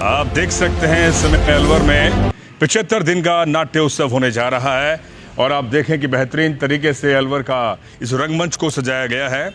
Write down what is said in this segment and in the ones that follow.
आप देख सकते हैं इस समय अलवर में 75 दिन का नाट्य उत्सव होने जा रहा है और आप देखें कि बेहतरीन तरीके से अलवर का इस रंगमंच को सजाया गया है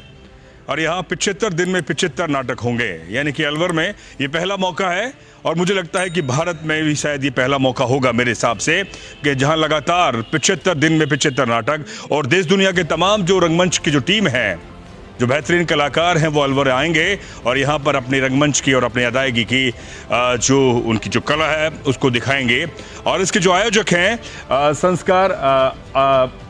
और यहाँ 75 दिन में 75 नाटक होंगे। यानी कि अलवर में ये पहला मौका है और मुझे लगता है कि भारत में भी शायद ये पहला मौका होगा मेरे हिसाब से कि जहाँ लगातार 75 दिन में 75 नाटक और देश दुनिया के तमाम जो रंगमंच की जो टीम है, जो बेहतरीन कलाकार हैं, वो अलवर आएंगे और यहाँ पर अपनी रंगमंच की और अपनी अदायगी की जो उनकी जो कला है उसको दिखाएंगे। और इसके जो आयोजक हैं संस्कार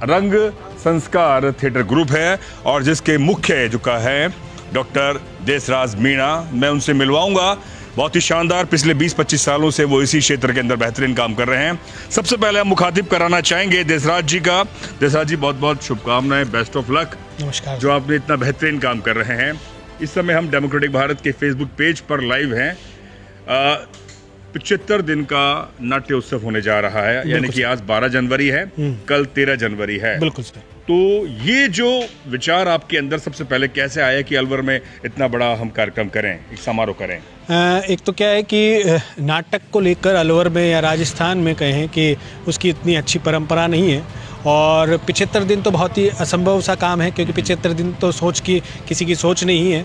रंग संस्कार थिएटर ग्रुप है और जिसके मुख्य जो का है डॉक्टर देसराज मीणा, मैं उनसे मिलवाऊंगा। बहुत ही शानदार, पिछले 20-25 सालों से वो इसी क्षेत्र के अंदर बेहतरीन काम कर रहे हैं। सबसे पहले हम मुखातिब कराना चाहेंगे देसराज जी का। देसराज जी, बहुत बहुत शुभकामनाएं, बेस्ट ऑफ लक। नमस्कार। जो आपने इतना बेहतरीन काम कर रहे हैं। इस समय हम डेमोक्रेटिक भारत के फेसबुक पेज पर लाइव हैं। 75 दिन का नाट्य उत्सव होने जा रहा है, यानी कि आज 12 जनवरी है, कल 13 जनवरी है। बिल्कुल सर। तो ये जो विचार आपके अंदर सबसे पहले कैसे आया कि अलवर में इतना बड़ा हम कार्यक्रम करें, एक समारोह करें? एक तो क्या है कि नाटक को लेकर अलवर में या राजस्थान में कहें कि उसकी इतनी अच्छी परंपरा नहीं है और 75 दिन तो बहुत ही असंभव सा काम है, क्योंकि 75 दिन तो सोच की किसी की सोच नहीं है।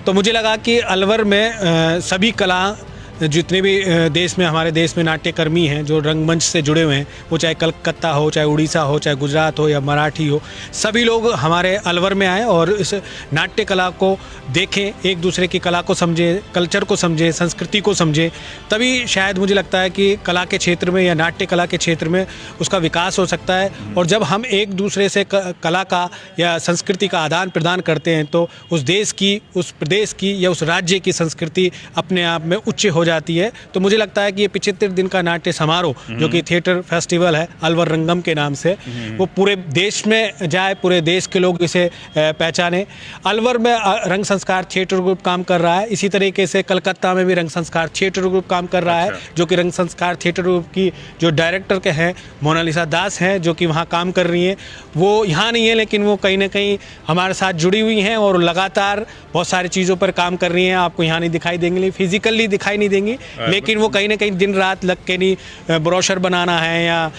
तो मुझे लगा कि अलवर में सभी कला जितने भी देश में, हमारे देश में नाट्यकर्मी हैं जो रंगमंच से जुड़े हुए हैं, वो चाहे कलकत्ता हो, चाहे उड़ीसा हो, चाहे गुजरात हो या मराठी हो, सभी लोग हमारे अलवर में आए और इस नाट्य कला को देखें, एक दूसरे की कला को समझें, कल्चर को समझें, संस्कृति को समझें। तभी शायद मुझे लगता है कि कला के क्षेत्र में या नाट्य कला के क्षेत्र में उसका विकास हो सकता है। और जब हम एक दूसरे से कला का या संस्कृति का आदान प्रदान करते हैं तो उस देश की, उस प्रदेश की या उस राज्य की संस्कृति अपने आप में उच्च हो जाती है। तो मुझे लगता है कि ये 75 दिन का नाट्य समारोह जो कि थिएटर फेस्टिवल है अलवर रंगम के नाम से, वो पूरे देश में जाए, पूरे देश के लोग इसे पहचाने। अलवर में रंग संस्कार थिएटर ग्रुप काम कर रहा है, इसी तरीके से कलकत्ता में भी रंग संस्कार थिएटर ग्रुप काम कर रहा है, जो कि रंग संस्कार थिएटर ग्रुप की जो डायरेक्टर के हैं मोनालिसा दास हैं, जो कि वहाँ काम कर रही हैं। वो यहाँ नहीं है लेकिन वो कहीं ना कहीं हमारे साथ जुड़ी हुई हैं और लगातार बहुत सारी चीज़ों पर काम कर रही हैं। आपको यहाँ नहीं दिखाई देंगी, फिजिकली दिखाई नहीं देंगी, लेकिन वो कहीं ना कहीं दिन रात लग के नहीं, ब्रोशर बनाना है या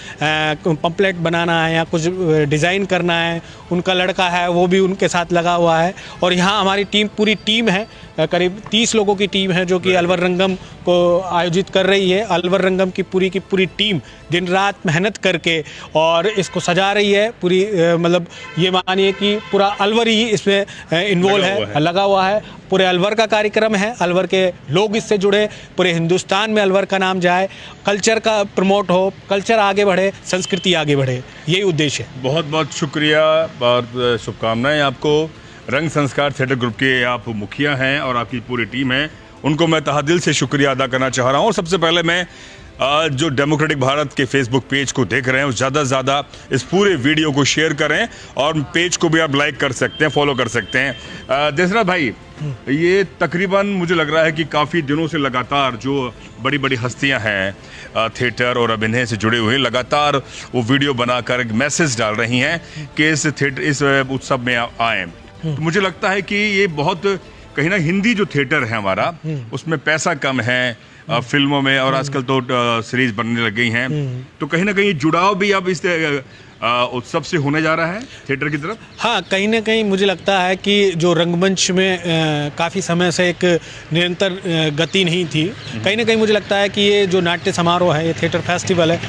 पंपलेट बनाना है या कुछ डिज़ाइन करना है, उनका लड़का है वो भी उनके साथ लगा हुआ है। और यहाँ हमारी टीम, पूरी टीम है, करीब 30 लोगों की टीम है जो कि अलवर रंगम को आयोजित कर रही है। अलवर रंगम की पूरी टीम दिन रात मेहनत करके और इसको सजा रही है पूरी, मतलब ये मानिए कि पूरा अलवर ही इसमें इन्वॉल्व है, लगा हुआ है। पूरे अलवर का कार्यक्रम है, अलवर के लोग इससे जुड़े, पूरे हिंदुस्तान में अलवर का नाम जाए, कल्चर का प्रमोट हो, कल्चर आगे बढ़े, संस्कृति आगे बढ़े, यही उद्देश्य है। बहुत बहुत शुक्रिया और शुभकामनाएं आपको। रंग संस्कार थिएटर ग्रुप के आप मुखिया हैं और आपकी पूरी टीम है, उनको मैं तहे से शुक्रिया अदा करना चाह रहा हूँ। और सबसे पहले मैं जो डेमोक्रेटिक भारत के फेसबुक पेज को देख रहे हैं ज़्यादा से ज़्यादा इस पूरे वीडियो को शेयर करें और पेज को भी आप लाइक कर सकते हैं, फॉलो कर सकते हैं। देसराज भाई, ये तकरीबन मुझे लग रहा है कि काफ़ी दिनों से लगातार जो बड़ी बड़ी हस्तियां हैं थिएटर और अभिनय से जुड़े हुए, लगातार वो वीडियो बनाकर एक मैसेज डाल रही हैं कि इस उत्सव में आएँ। तो मुझे लगता है कि ये बहुत कहीं ना, हिंदी जो थिएटर है हमारा, उसमें पैसा कम है फिल्मों में और आजकल तो सीरीज बनने लग गई हैं, तो कहीं ना कहीं जुड़ाव भी अब इस उत्सव से होने जा रहा है थिएटर की तरफ। हाँ, कहीं ना कहीं मुझे लगता है कि जो रंगमंच में काफ़ी समय से एक निरंतर गति नहीं थी, कहीं ना कहीं मुझे लगता है कि ये जो नाट्य समारोह है, ये थिएटर फेस्टिवल है,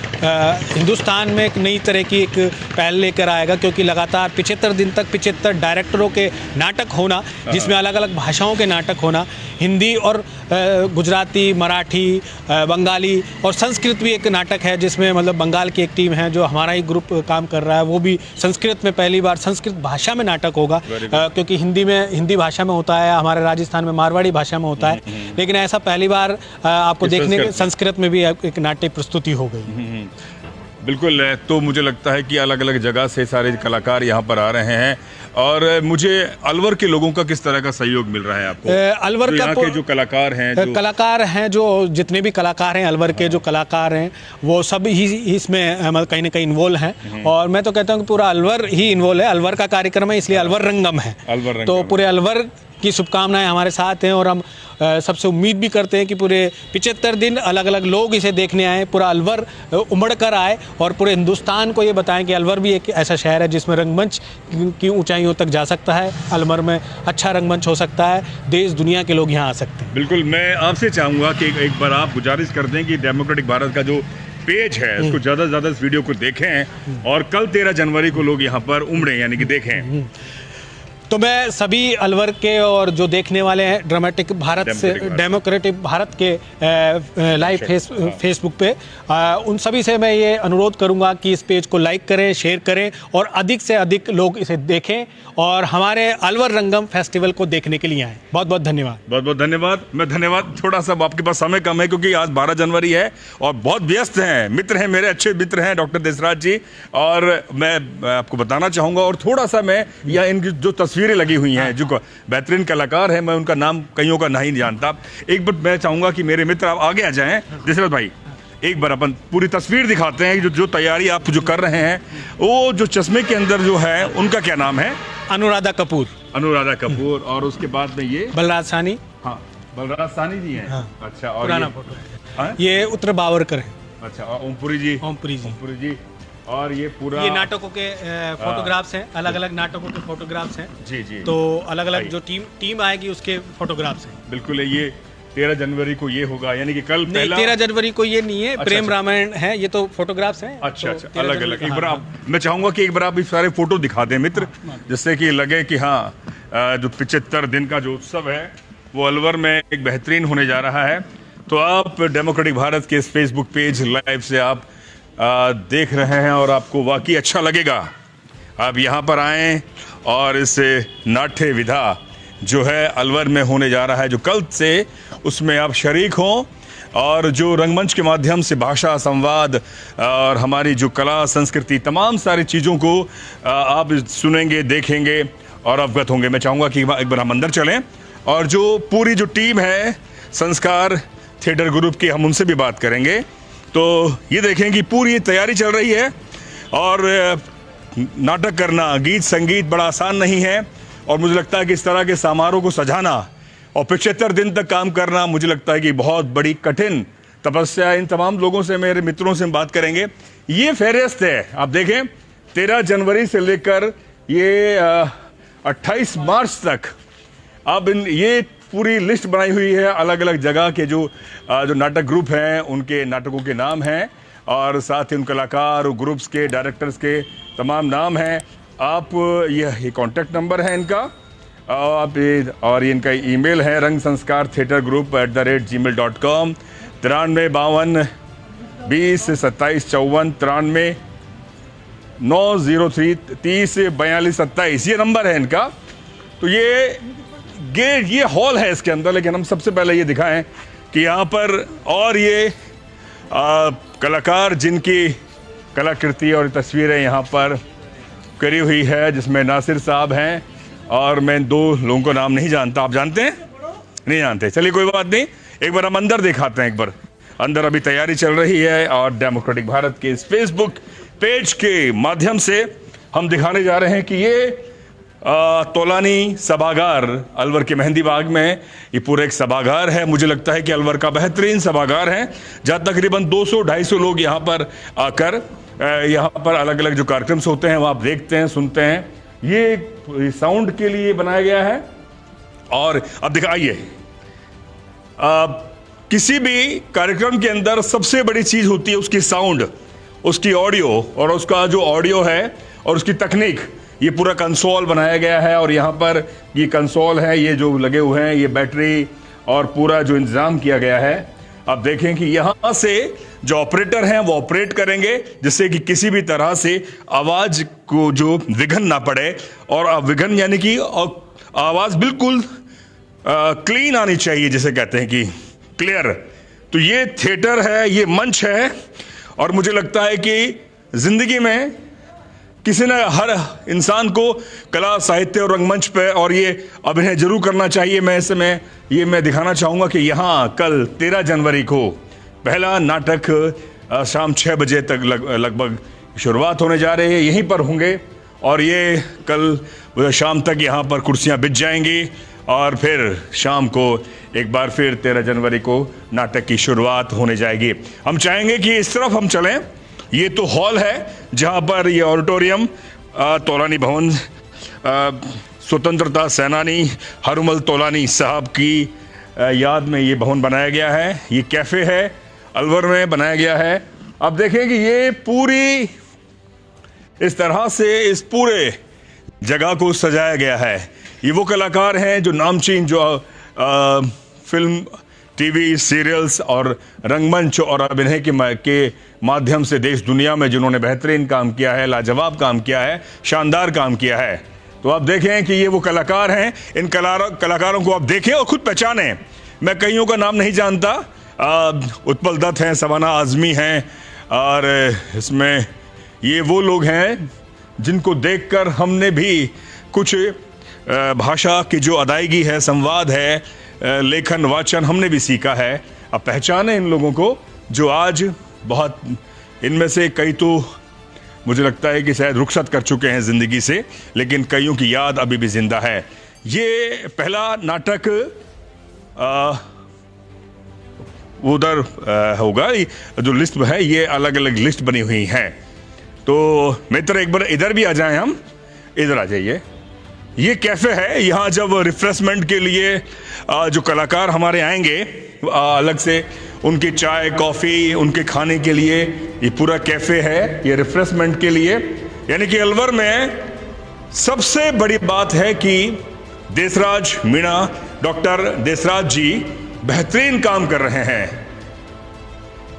हिंदुस्तान में एक नई तरह की एक पहल लेकर आएगा, क्योंकि लगातार 75 दिन तक 75 डायरेक्टरों के नाटक होना, जिसमें अलग अलग भाषाओं के नाटक होना, हिंदी और गुजराती, मराठी, बंगाली और संस्कृत भी एक नाटक है, जिसमें मतलब बंगाल की एक टीम है जो हमारा ही ग्रुप काम कर रहा है, वो भी संस्कृत में पहली बार संस्कृत भाषा में नाटक होगा, क्योंकि हिंदी भाषा में होता है, हमारे राजस्थान में मारवाड़ी भाषा में होता है, लेकिन ऐसा पहली बार आपको देखने के संस्कृत में भी एक नाट्य प्रस्तुति हो गई। बिल्कुल। तो मुझे लगता है कि अलग अलग जगह से सारे कलाकार यहाँ पर आ रहे हैं और मुझे अलवर के लोगों का किस तरह का सहयोग मिल रहा है आपको? अलवर यहाँ के जो कलाकार हैं, जो जितने भी कलाकार हैं, अलवर के जो कलाकार हैं, वो सब ही इसमें कहीं ना कहीं इन्वॉल्व हैं। और मैं तो कहता हूँ कि पूरा अलवर ही इन्वॉल्व है, अलवर का कार्यक्रम है, इसलिए अलवर रंगम है। तो पूरे अलवर की शुभकामनाएं हमारे साथ हैं और हम सबसे उम्मीद भी करते हैं कि पूरे 75 दिन अलग अलग लोग इसे देखने आए, पूरा अलवर उमड़ कर आए और पूरे हिंदुस्तान को ये बताएं कि अलवर भी एक ऐसा शहर है जिसमें रंगमंच की ऊंचाइयों तक जा सकता है। अलवर में अच्छा रंगमंच हो सकता है, देश दुनिया के लोग यहाँ आ सकते हैं। बिल्कुल, मैं आपसे चाहूँगा कि एक बार आप गुजारिश कर दें कि डेमोक्रेटिक भारत का जो पेज है उसको ज़्यादा से ज़्यादा इस वीडियो को देखें और कल 13 जनवरी को लोग यहाँ पर उमड़े, यानी कि देखें। तो मैं सभी अलवर के और जो देखने वाले हैं डेमोक्रेटिक भारत के लाइव फेसबुक पे उन सभी से मैं ये अनुरोध करूंगा कि इस पेज को लाइक करें, शेयर करें और अधिक से अधिक लोग इसे देखें और हमारे अलवर रंगम फेस्टिवल को देखने के लिए आएँ। बहुत बहुत धन्यवाद। बहुत बहुत धन्यवाद। मैं धन्यवाद, थोड़ा सा आपके पास समय कम है क्योंकि आज 12 जनवरी है और बहुत व्यस्त हैं, मित्र हैं, मेरे अच्छे मित्र हैं डॉक्टर देसराज जी, और मैं आपको बताना चाहूँगा और थोड़ा सा मैं या इनकी जो तस्वीरें लगी हुई हैं, जो बेहतरीन कलाकार हैं, मैं उनका नाम कईयों का नहीं जानता। एक बार मैं चाहूंगा कि मेरे मित्र आप आगे आ जाएं। देसराज भाई, एक बार अपन पूरी तस्वीर दिखाते हैं जो तैयारी आप जो कर रहे हैं। वो जो चश्मे के अंदर जो है उनका क्या नाम है? अनुराधा कपूर। अनुराधा कपूर। और उसके बाद में ये बलराज सानी। हाँ, बलराज सानी जी हैं। हाँ। अच्छा, और पुराना फोटो। ये उत्तर बावरकर है। अच्छा, और ओमपुरी जी। ओमपुरी जी। और ये पूरा ये नाटकों के फोटोग्राफ्स हैं, अलग अलग नाटकों के फोटोग्राफ्स हैं। जी। तो अलग अलग जो टीम आएगी उसके फोटोग्राफ्स हैं। बिल्कुल, ये 13 जनवरी को ये होगा, यानी कि कल पहला 13 जनवरी को ये नहीं है। अच्छा, प्रेम रामायण है, ये तो फोटोग्राफ्स हैं। अच्छा, तो अलग अलग। एक बार आप, मैं चाहूंगा कि एक बार आप ये सारे फोटो दिखा दें मित्र, जिससे कि लगे कि हाँ, जो 75 दिन का जो उत्सव है वो अलवर में एक बेहतरीन होने जा रहा है। तो आप डेमोक्रेटिक भारत के इस फेसबुक पेज लाइव से आप देख रहे हैं और आपको वाकई अच्छा लगेगा। आप यहाँ पर आएँ और इस नाट्य विधा जो है अलवर में होने जा रहा है, जो कल से, उसमें आप शरीक हों और जो रंगमंच के माध्यम से भाषा, संवाद और हमारी जो कला, संस्कृति, तमाम सारी चीज़ों को आप सुनेंगे, देखेंगे और अवगत होंगे। मैं चाहूँगा कि एक बार हम अंदर चलें और जो पूरी जो टीम है संस्कार थिएटर ग्रुप की, हम उनसे भी बात करेंगे। तो ये देखें कि पूरी तैयारी चल रही है और नाटक करना, गीत संगीत बड़ा आसान नहीं है और मुझे लगता है कि इस तरह के समारोह को सजाना और 75 दिन तक काम करना, मुझे लगता है कि बहुत बड़ी कठिन तपस्या। इन तमाम लोगों से, मेरे मित्रों से हम बात करेंगे। ये फहरिस्त है, आप देखें 13 जनवरी से लेकर ये 28 मार्च तक अब ये पूरी लिस्ट बनाई हुई है। अलग अलग जगह के जो नाटक ग्रुप हैं उनके नाटकों के नाम हैं और साथ ही उन कलाकार और ग्रुप्स के डायरेक्टर्स के तमाम नाम हैं। आप ये कॉन्टैक्ट नंबर है इनका, आप और ये इनका ईमेल है rangsanskar@gmail.com 93 52 20 27 54 93 903 30 42 27 ये नंबर है इनका। तो ये हॉल है इसके अंदर, लेकिन हम सबसे पहले ये दिखाएं कि यहाँ पर और ये कलाकार जिनकी कलाकृति और तस्वीरें यहाँ पर करी हुई है, जिसमें नासिर साहब हैं और मैं 2 लोगों को नाम नहीं जानता। आप जानते हैं? नहीं जानते, चलिए कोई बात नहीं। एक बार हम अंदर दिखाते हैं। एक बार अंदर अभी तैयारी चल रही है और डेमोक्रेटिक भारत के इस फेसबुक पेज के माध्यम से हम दिखाने जा रहे हैं कि ये तोलानी सभागार अलवर के मेहंदी बाग में, ये पूरा एक सभागार है। मुझे लगता है कि अलवर का बेहतरीन सभागार है, जहाँ तकरीबन 200-250 लोग यहाँ पर आकर यहाँ पर अलग अलग जो कार्यक्रम होते हैं वो आप देखते हैं, सुनते हैं। ये साउंड के लिए बनाया गया है। और अब दिखाइए, किसी भी कार्यक्रम के अंदर सबसे बड़ी चीज होती है उसकी साउंड, उसकी ऑडियो, और उसका जो ऑडियो है और उसकी तकनीक। ये पूरा कंसोल बनाया गया है और यहाँ पर ये कंसोल है, ये जो लगे हुए हैं, ये बैटरी और पूरा जो इंतजाम किया गया है। आप देखें कि यहाँ से जो ऑपरेटर हैं वो ऑपरेट करेंगे जिससे कि किसी भी तरह से आवाज को जो विघन ना पड़े, और विघन यानी कि आवाज बिल्कुल क्लीन आनी चाहिए, जिसे कहते हैं कि क्लियर। तो ये थिएटर है, ये मंच है और मुझे लगता है कि जिंदगी में किसी ने, हर इंसान को कला, साहित्य और रंगमंच पे और ये अभिनय जरूर करना चाहिए। मैं इस समय ये मैं दिखाना चाहूँगा कि यहाँ कल 13 जनवरी को पहला नाटक शाम 6 बजे तक लगभग शुरुआत होने जा रही है, यहीं पर होंगे और ये कल शाम तक यहाँ पर कुर्सियाँ बिछ जाएंगी और फिर शाम को एक बार फिर 13 जनवरी को नाटक की शुरुआत होने जाएगी। हम चाहेंगे कि इस तरफ हम चलें। ये तो हॉल है जहाँ पर ये ऑडिटोरियम तौलानी भवन स्वतंत्रता सेनानी हरुमल तौलानी साहब की याद में ये भवन बनाया गया है। ये कैफ़े है, अलवर में बनाया गया है। अब देखें कि ये पूरी इस तरह से इस पूरे जगह को सजाया गया है। ये वो कलाकार हैं जो नामचीन, जो फिल्म, टीवी सीरियल्स और रंगमंच और अभिनय के माध्यम से देश दुनिया में जिन्होंने बेहतरीन काम किया है, लाजवाब काम किया है, शानदार काम किया है। तो आप देखें कि ये वो कलाकार हैं। इन कलाकारों को आप देखें और खुद पहचानें। मैं कईयों का नाम नहीं जानता। उत्पल दत्त हैं, सवाना आज़मी हैं, और इसमें ये वो लोग हैं जिनको देखकर हमने भी कुछ भाषा की जो अदायगी है, संवाद है, लेखन वाचन हमने भी सीखा है। अब पहचाने इन लोगों को जो आज बहुत, इनमें से कई तो मुझे लगता है कि शायद रुखसत कर चुके हैं ज़िंदगी से, लेकिन कईयों की याद अभी भी जिंदा है। ये पहला नाटक उधर होगा। जो लिस्ट है ये अलग अलग लिस्ट बनी हुई हैं। तो मित्र एक बार इधर भी आ जाएं, हम इधर आ जाइए। ये कैफ़े है। यहाँ जब रिफ्रेशमेंट के लिए जो कलाकार हमारे आएंगे, अलग से उनकी चाय कॉफ़ी, उनके खाने के लिए ये पूरा कैफ़े है, ये रिफ्रेशमेंट के लिए। यानी कि अलवर में सबसे बड़ी बात है कि देसराज मीणा, डॉक्टर देसराज जी बेहतरीन काम कर रहे हैं।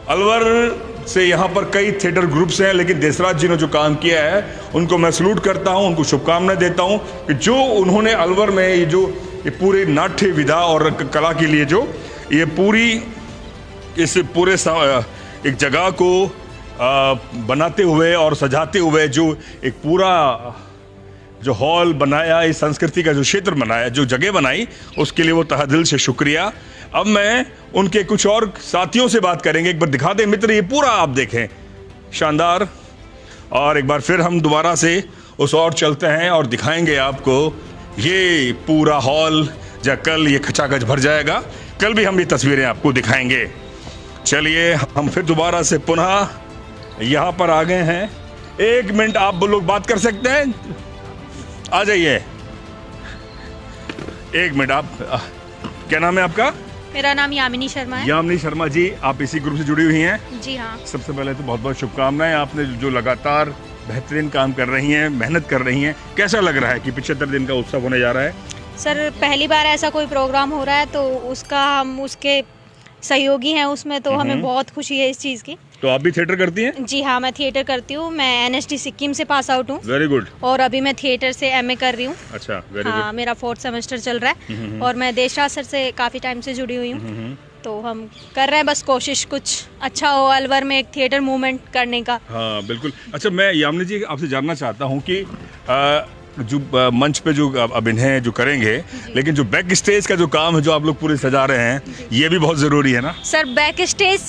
अलवर से यहाँ पर कई थिएटर ग्रुप्स हैं, लेकिन देसराज जी ने जो काम किया है उनको मैं सलूट करता हूँ, उनको शुभकामनाएं देता हूँ कि जो उन्होंने अलवर में ये पूरे नाट्य विधा और कला के लिए जो ये पूरी इस पूरे एक जगह को बनाते हुए और सजाते हुए जो एक पूरा जो हॉल बनाया, इस संस्कृति का जो क्षेत्र बनाया, जो जगह बनाई, उसके लिए वो तहे दिल से शुक्रिया। अब मैं उनके कुछ और साथियों से बात करेंगे। एक बार दिखा दें मित्र, ये पूरा आप देखें, शानदार। और एक बार फिर हम दोबारा से उस ओर चलते हैं और दिखाएंगे आपको ये पूरा हॉल, जहाँ कल ये खचाखच भर जाएगा। कल भी हम ये तस्वीरें आपको दिखाएंगे। चलिए हम फिर दोबारा से पुनः यहाँ पर आ गए हैं। एक मिनट आप लोग बात कर सकते हैं, आ जाइए। एक मिनट, आप क्या नाम है आपका? मेरा नाम यामिनी शर्मा है। यामिनी शर्मा जी, आप इसी ग्रुप से जुड़ी हुई हैं? जी हाँ। सबसे पहले तो बहुत बहुत शुभकामनाएं। आपने जो लगातार बेहतरीन काम कर रही हैं, मेहनत कर रही हैं, कैसा लग रहा है कि 75 दिन का उत्सव होने जा रहा है? सर पहली बार ऐसा कोई प्रोग्राम हो रहा है, तो उसका हम उसके सहयोगी हैं उसमें, तो हमें बहुत खुशी है इस चीज़ की। तो आप भी थिएटर करती हैं? जी हाँ, मैं थिएटर करती हूँ। मैं NST सिक्किम से पास आउट हूँ। Very good. और अभी मैं थिएटर से MA कर रही हूँ। अच्छा, वेरी गुड। हाँ, मेरा 4th सेमेस्टर चल रहा है। और मैं देशराज सर से काफ़ी टाइम से जुड़ी हुई हूँ। तो हम कर रहे हैं बस कोशिश कुछ अच्छा हो अलवर में एक थिएटर मूवमेंट करने का। हाँ बिल्कुल। अच्छा, मैं यामिनी जी आपसे जानना चाहता हूँ कि जो मंच पे जो अभिनय जो करेंगे, लेकिन जो बैक स्टेज का जो काम है, जो आप लोग पूरे सजा रहे हैं, ये भी बहुत ज़रूरी है ना? सर बैक स्टेज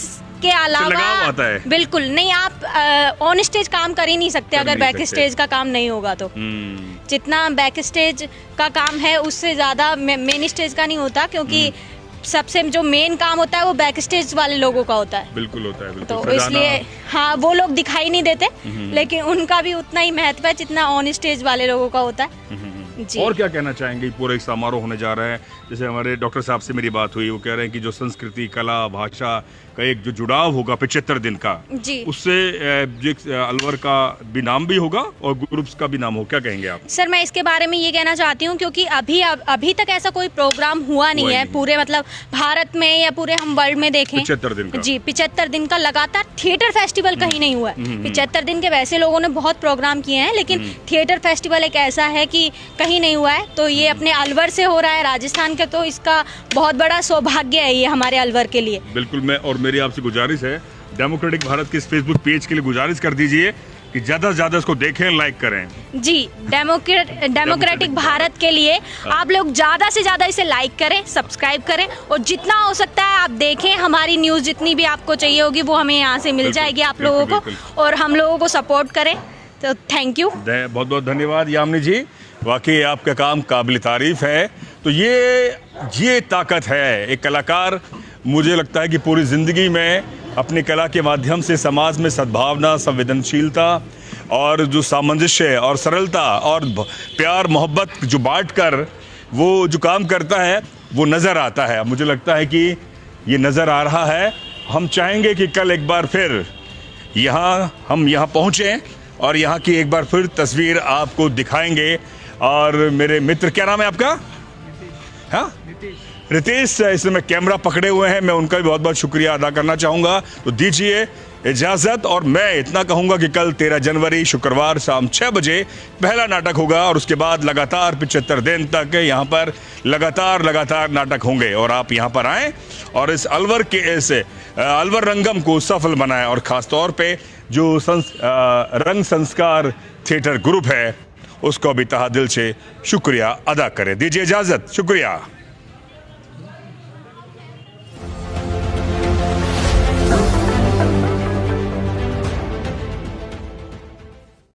के अलावा आता है। बिल्कुल नहीं, आप ऑन स्टेज काम कर ही नहीं सकते अगर बैक स्टेज का काम नहीं होगा तो। जितना बैक स्टेज का काम है उससे ज़्यादा मेन स्टेज का नहीं होता, क्योंकि सबसे जो मेन काम होता है वो बैक स्टेज वाले लोगों का होता है। बिल्कुल होता है, बिल्कुल। तो इसलिए हाँ, वो लोग दिखाई नहीं देते, लेकिन उनका भी उतना ही महत्व है जितना ऑन स्टेज वाले लोगों का होता है। जी। और क्या कहना चाहेंगे? पूरा एक समारोह होने जा रहा है। जैसे हमारे डॉक्टर साहब से मेरी बात हुई, वो कह रहे हैं कि जो संस्कृति, कला, भाषा का एक जो जुड़ाव होगा 75 दिन का, जी, उससे अलवर का भी नाम भी होगा और ग्रुप्स का भी नाम हो। क्या कहेंगे आप? सर मैं इसके बारे में ये कहना चाहती हूँ, क्योंकि अभी तक ऐसा कोई प्रोग्राम हुआ नहीं है पूरे मतलब भारत में या पूरे हम वर्ल्ड में देखें। 75 दिन का। जी, 75 दिन का लगातार थिएटर फेस्टिवल कहीं नहीं हुआ है। 75 दिन के वैसे लोगों ने बहुत प्रोग्राम किए हैं, लेकिन थिएटर फेस्टिवल एक ऐसा है कि कहीं नहीं हुआ है। तो ये अपने अलवर से हो रहा है, राजस्थान के, तो इसका बहुत बड़ा सौभाग्य है ये हमारे अलवर के लिए। बिल्कुल। मैं और मेरी आपसे गुजारिश है, डेमोक्रेटिक भारत के इस फेसबुक पेज के लिए गुजारिश कर दीजिए कि ज़्यादा से ज़्यादा इसको देखें, लाइक करें। जी, डेमोक्रेटिक भारत के लिए आप लोग ज़्यादा से ज़्यादा इसे लाइक करें, सब्सक्राइब करें, और जितना हो सकता है आप देखें। हमारी न्यूज़ जितनी भी आपको चाहिए होगी वो हमें यहाँ से मिल जाएगी आप लोगों को, और हम लोगों को सपोर्ट करें। तो थैंक यू, बहुत बहुत धन्यवाद यामिनी जी। वाकई आपका काम काबिल तारीफ है तो ये ताकत है एक कलाकार। मुझे लगता है कि पूरी ज़िंदगी में अपनी कला के माध्यम से समाज में सद्भावना, संवेदनशीलता और जो सामंजस्य और सरलता और प्यार मोहब्बत जो बांट कर वो जो काम करता है वो नज़र आता है। मुझे लगता है कि ये नज़र आ रहा है। हम चाहेंगे कि कल एक बार फिर हम यहाँ पहुँचें और यहाँ की एक बार फिर तस्वीर आपको दिखाएंगे। और मेरे मित्र, क्या नाम है आपका? हाँ, रितेश इस समय कैमरा पकड़े हुए हैं, मैं उनका भी बहुत बहुत शुक्रिया अदा करना चाहूँगा। तो दीजिए इजाज़त, और मैं इतना कहूँगा कि कल 13 जनवरी शुक्रवार शाम 6 बजे पहला नाटक होगा और उसके बाद लगातार 75 दिन तक यहाँ पर लगातार नाटक होंगे। और आप यहाँ पर आएँ और इस अलवर रंगम को सफल बनाएं, और ख़ास तौर पे जो रंग संस्कार थिएटर ग्रुप है उसको भी तहे दिल से शुक्रिया अदा करें। दीजिए इजाज़त, शुक्रिया।